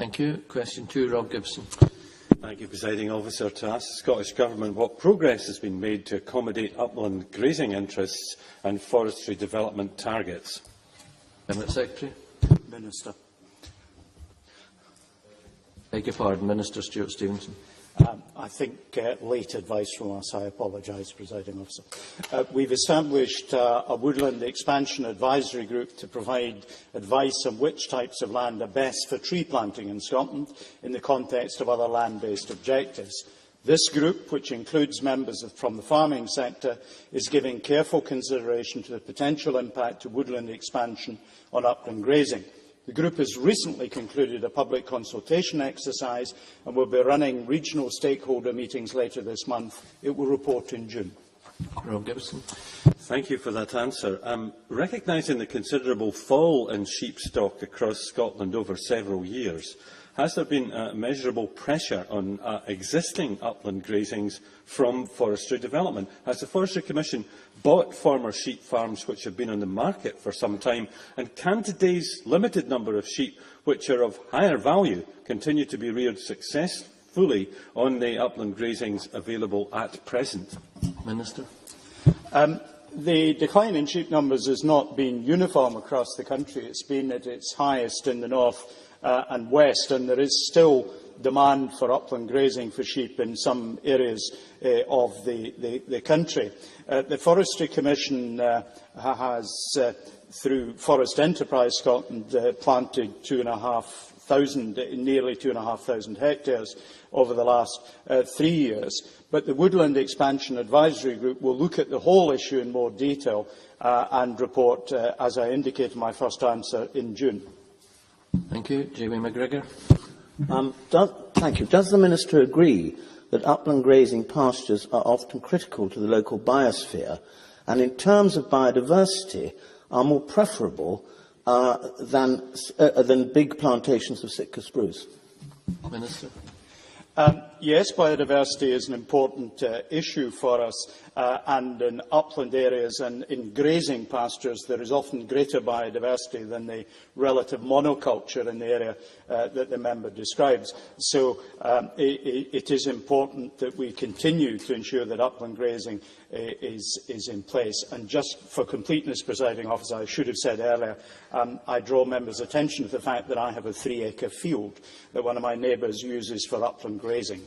Thank you. Question 2, Rob Gibson. Thank you, Presiding Officer. To ask the Scottish Government what progress has been made to accommodate upland grazing interests and forestry development targets. Cabinet Secretary. Minister. Beg your pardon, Minister Stewart Stevenson. I think late advice from us. I apologise, Presiding Officer. We've established a woodland expansion advisory group to provide advice on which types of land are best for tree planting in Scotland in the context of other land-based objectives. This group, which includes members from the farming sector, is giving careful consideration to the potential impact of woodland expansion on upland grazing. The group has recently concluded a public consultation exercise and will be running regional stakeholder meetings later this month. It will report in June. Rob Gibson. Thank you for that answer. Recognising the considerable fall in sheep stock across Scotland over several years, has there been measurable pressure on existing upland grazings from forestry development? Has the Forestry Commission bought former sheep farms which have been on the market for some time? And can today's limited number of sheep, which are of higher value, continue to be reared successfully on the upland grazings available at present? Minister. The decline in sheep numbers has not been uniform across the country. It's been at its highest in the north and west, and there is still demand for upland grazing for sheep in some areas of the country. The Forestry Commission has, through Forest Enterprise Scotland, planted nearly 2,500 hectares over the last 3 years. But the Woodland Expansion Advisory Group will look at the whole issue in more detail and report, as I indicated in my first answer, in June. Thank you. Jamie McGregor. Thank you. Does the Minister agree that upland grazing pastures are often critical to the local biosphere and, in terms of biodiversity, are more preferable than big plantations of Sitka spruce? Minister. Yes, biodiversity is an important issue for us, and in upland areas and in grazing pastures there is often greater biodiversity than the relative monoculture in the area that the member describes. So it is important that we continue to ensure that upland grazing is in place. And just for completeness, Presiding Officer, I should have said earlier, I draw members' attention to the fact that I have a 3-acre field that one of my neighbours uses for upland grazing.